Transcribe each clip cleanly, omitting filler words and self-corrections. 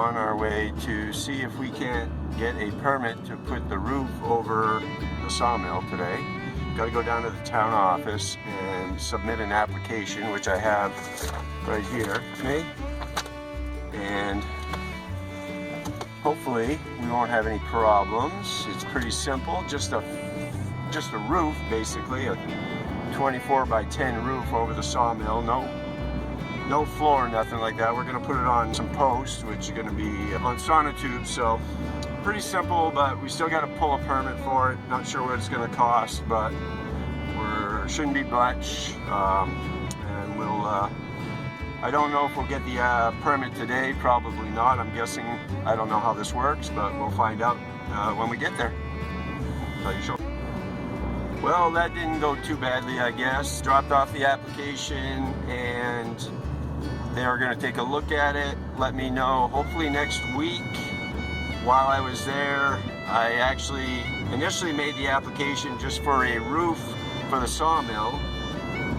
on our way to see if we can't get a permit to put the roof over the sawmill today. Got to go down to the town office and submit an application, which I have right here with me. And hopefully we won't have any problems. It's pretty simple, just a roof, basically, a 24 by 10 roof over the sawmill. No floor, nothing like that. We're going to put it on some posts, which are going to be on sonotubes. So pretty simple, but we still got to pull a permit for it. Not sure what it's going to cost, but shouldn't be much. And we'll. I don't know if we'll get the permit today. Probably not. I'm guessing. I don't know how this works, but we'll find out when we get there. Tell you shortly. Well, that didn't go too badly, I guess. Dropped off the application, and they are going to take a look at it, let me know hopefully next week. While I was there, I actually initially made the application just for a roof for the sawmill,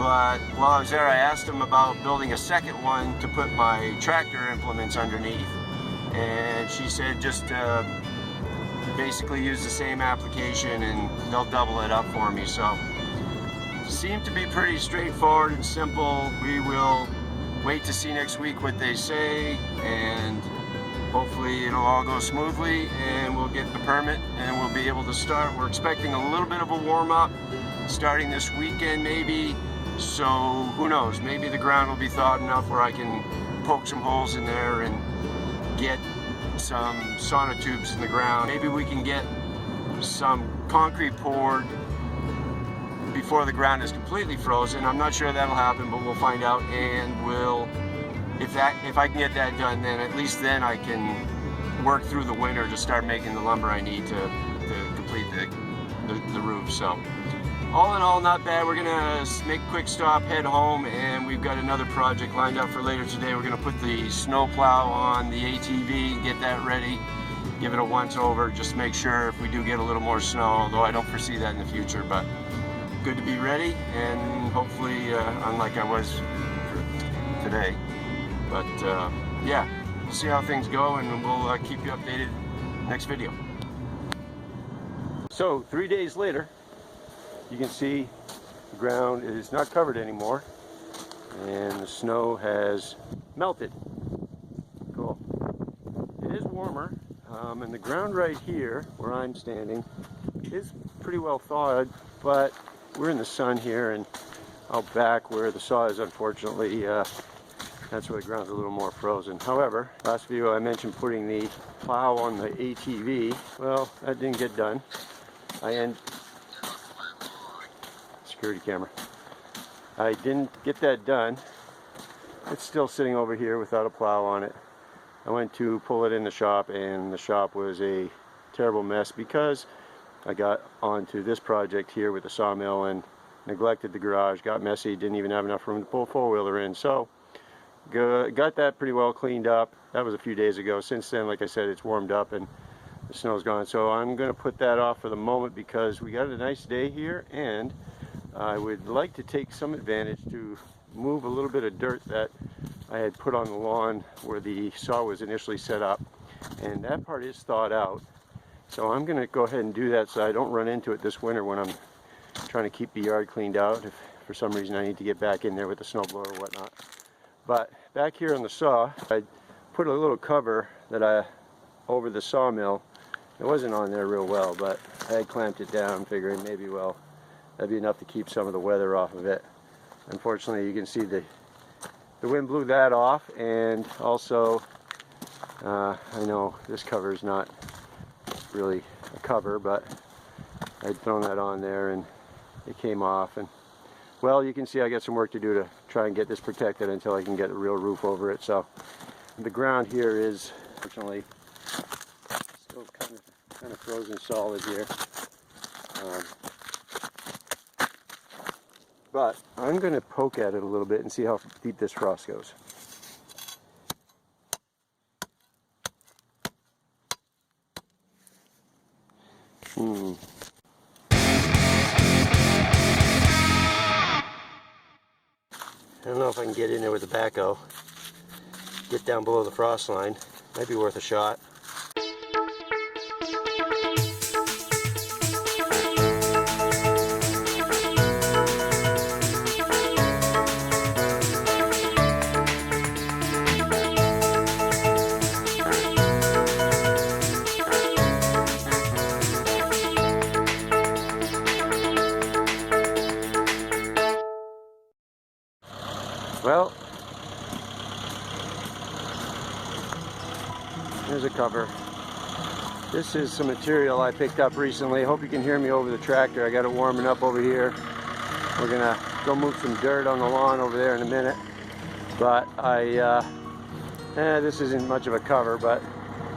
but while I was there I asked them about building a second one to put my tractor implements underneath, and she said just basically use the same application and they'll double it up for me. So seemed to be pretty straightforward and simple. We will wait to see next week what they say, and hopefully it'll all go smoothly and we'll get the permit and we'll be able to start. We're expecting a little bit of a warm-up starting this weekend maybe, so who knows, maybe the ground will be thawed enough where I can poke some holes in there and get some sonotubes in the ground. Maybe we can get some concrete poured before the ground is completely frozen. I'm not sure that'll happen, but we'll find out, and we'll, if I can get that done, then at least then I can work through the winter to start making the lumber I need to complete the roof. So all in all, not bad. We're gonna make a quick stop, head home, and we've got another project lined up for later today. We're gonna put the snow plow on the ATV, get that ready, give it a once over, just make sure if we do get a little more snow, although I don't foresee that in the future, but good to be ready, and hopefully unlike I was today. But yeah, we'll see how things go, and we'll keep you updated next video. So 3 days later, you can see the ground is not covered anymore and the snow has melted. Cool. It is warmer, and the ground right here where I'm standing is pretty well thawed, but we're in the sun here, and out back where the saw is, unfortunately, that's where the ground's a little more frozen. However, last video I mentioned putting the plow on the ATV. Well, that didn't get done. Security camera. I didn't get that done. It's still sitting over here without a plow on it. I went to pull it in the shop, and the shop was a terrible mess because I got onto this project here with the sawmill and neglected the garage, got messy, didn't even have enough room to pull a four-wheeler in. So got that pretty well cleaned up. That was a few days ago. Since then, like I said, it's warmed up and the snow's gone. So I'm going to put that off for the moment because we got a nice day here, and I would like to take some advantage to move a little bit of dirt that I had put on the lawn where the saw was initially set up, and that part is thawed out. So I'm going to go ahead and do that so I don't run into it this winter when I'm trying to keep the yard cleaned out, if for some reason I need to get back in there with the snowblower or whatnot. But back here on the saw, I put a little cover that over the sawmill. It wasn't on there real well, but I had clamped it down, figuring maybe, well, that'd be enough to keep some of the weather off of it. Unfortunately, you can see the wind blew that off, and also I know this cover is not really a cover, but I'd thrown that on there and it came off, and well, you can see I got some work to do to try and get this protected until I can get a real roof over it. So the ground here is unfortunately still kind of frozen solid here. But I'm going to poke at it a little bit and see how deep this frost goes. I don't know if I can get in there with the backhoe, get down below the frost line Might be worth a shot. Well, here's a cover. This is some material I picked up recently. Hope you can hear me over the tractor. I got it warming up over here. We're gonna go move some dirt on the lawn over there in a minute. But this isn't much of a cover,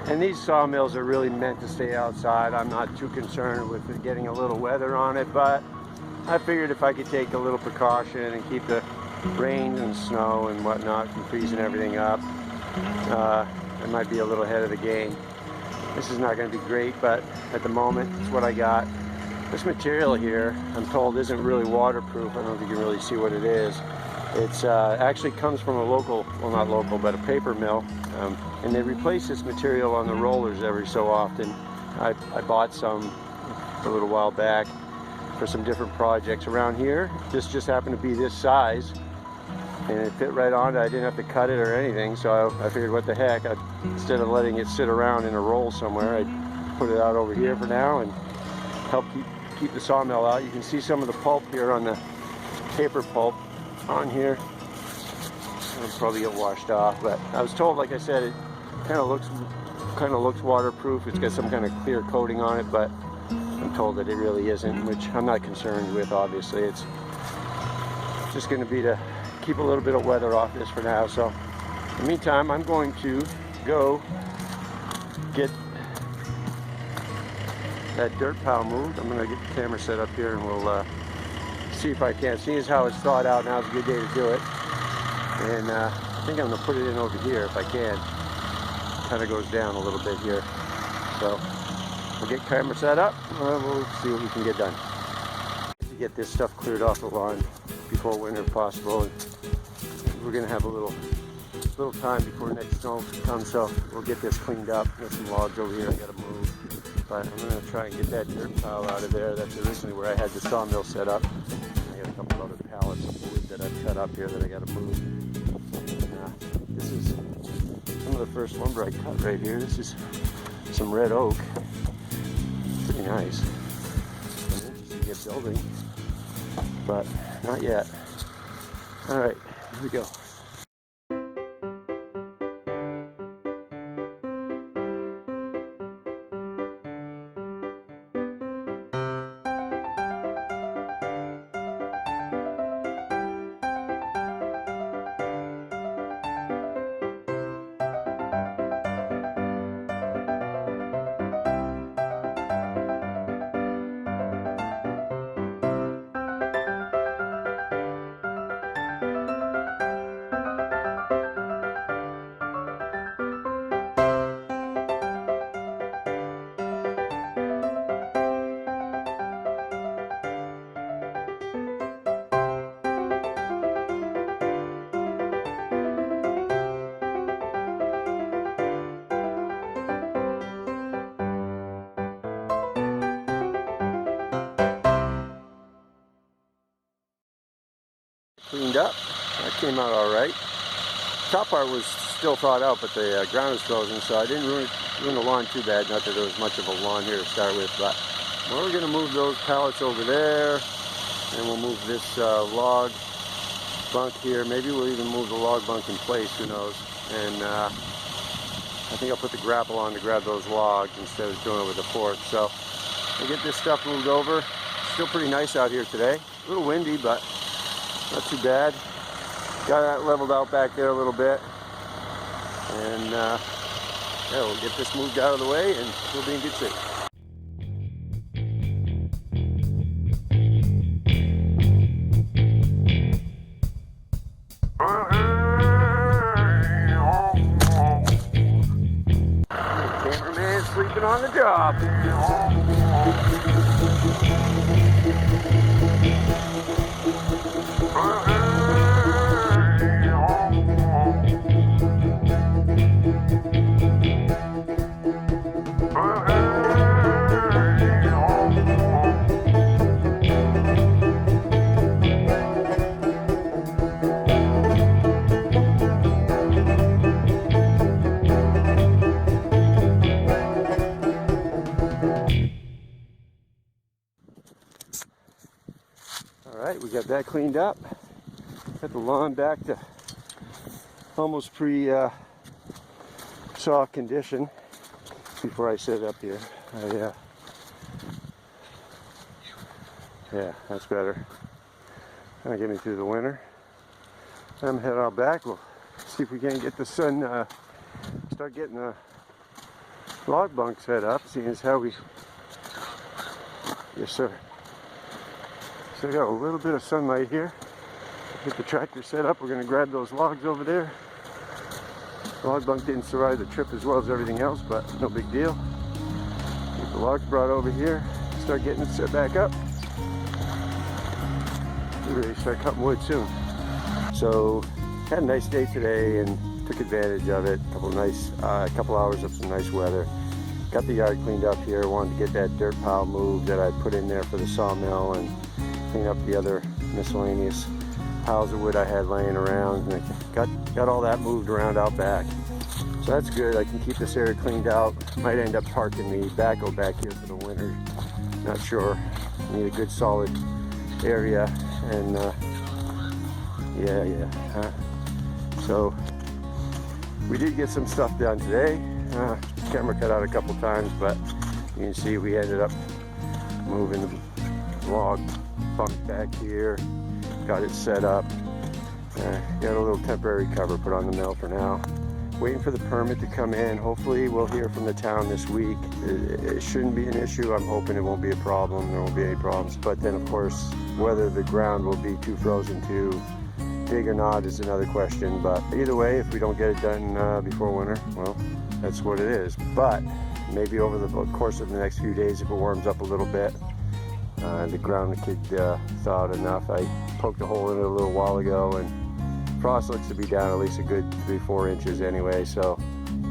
and these sawmills are really meant to stay outside. I'm not too concerned with it getting a little weather on it, but I figured if I could take a little precaution and keep the rain and snow and whatnot from freezing everything up, I might be a little ahead of the game. This is not going to be great, but at the moment it's what I got. This material here, I'm told, isn't really waterproof. I don't know if you can really see what it is. It's actually comes from a local, well, not local, but a paper mill, and they replace this material on the rollers every so often. I bought some a little while back for some different projects around here. This just happened to be this size, and it fit right on it. I didn't have to cut it or anything, so I figured, what the heck, instead of letting it sit around in a roll somewhere, I'd put it out over here for now and help keep the sawmill out. You can see some of the pulp here on the paper pulp on here. It'll probably get washed off, but I was told, like I said, it kind of looks waterproof. It's got some kind of clear coating on it, but I'm told that it really isn't, which I'm not concerned with. Obviously, it's just going to be to keep a little bit of weather off this for now. So in the meantime, I'm going to go get that dirt pile moved. I'm going to get the camera set up here, and we'll see if I can. Seeing as how it's thawed out, now's a good day to do it. And I think I'm going to put it in over here if I can. Kind of goes down a little bit here. So we'll get camera set up, and we'll see what we can get done. To get this stuff cleared off the lawn before winter if possible. And we're going to have a little time before next snow comes, so we'll get this cleaned up. There's some logs over here I got to move. But I'm going to try and get that dirt pile out of there. That's originally where I had the sawmill set up. I got a couple other pallets of wood that I've cut up here that I got to move. And, this is some of the first lumber I cut right here. This is some red oak. Pretty nice. I'm interested to get building, but not yet. All right, here we go. Cleaned up. That came out all right. Top part was still thawed out, but the ground was frozen, so I didn't ruin the lawn too bad. Not that there was much of a lawn here to start with, but we're going to move those pallets over there, and we'll move this log bunk here. Maybe we'll even move the log bunk in place, who knows. And I think I'll put the grapple on to grab those logs instead of doing it with a fork. So we'll get this stuff moved over. Still pretty nice out here today. A little windy, but not too bad. Got that leveled out back there a little bit. And yeah, we'll get this moved out of the way and we'll be in good shape. Cameraman sleeping on the job. that cleaned up. Got the lawn back to almost pre-saw condition. Before I set it up here, yeah, that's better. Gonna get me through the winter. I'm heading out back. We'll see if we can get the sun, start getting the log bunk set up, seeing as how we, yes sir. So I got a little bit of sunlight here. Get the tractor set up. We're gonna grab those logs over there. The log bunk didn't survive the trip as well as everything else, but no big deal. Get the logs brought over here. Start getting it set back up. We're ready to start cutting wood soon. So had a nice day today and took advantage of it. A couple hours of some nice weather. Got the yard cleaned up here. Wanted to get that dirt pile moved that I put in there for the sawmill and clean up the other miscellaneous piles of wood I had laying around, and I got all that moved around out back. So that's good. I can keep this area cleaned out. Might end up parking the backhoe back here for the winter. Not sure. Need a good solid area, and so we did get some stuff done today. Camera cut out a couple times, but you can see we ended up moving the log bunk back here. Got it set up. Got a little temporary cover put on the mill for now. Waiting for the permit to come in. Hopefully we'll hear from the town this week. It shouldn't be an issue. I'm hoping it won't be a problem. There won't be any problems. But then of course, whether the ground will be too frozen to dig or not is another question. But either way, if we don't get it done before winter, well, that's what it is. But maybe over the course of the next few days, if it warms up a little bit, the ground could thaw out enough. I poked a hole in it a little while ago, and frost looks to be down at least a good 3-4 inches anyway, so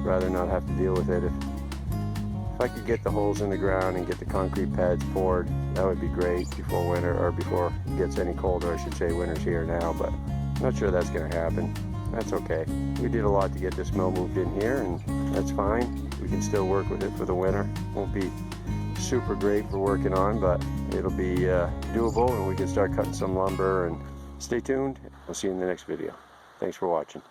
rather not have to deal with it. If I could get the holes in the ground and get the concrete pads poured, that would be great before winter, or before it gets any colder, I should say. Winter's here now, but I'm not sure that's going to happen. That's okay. We did a lot to get this mill moved in here, and that's fine. We can still work with it for the winter. Won't be super great for working on, but it'll be doable, and we can start cutting some lumber. And stay tuned. I'll see you in the next video. Thanks for watching.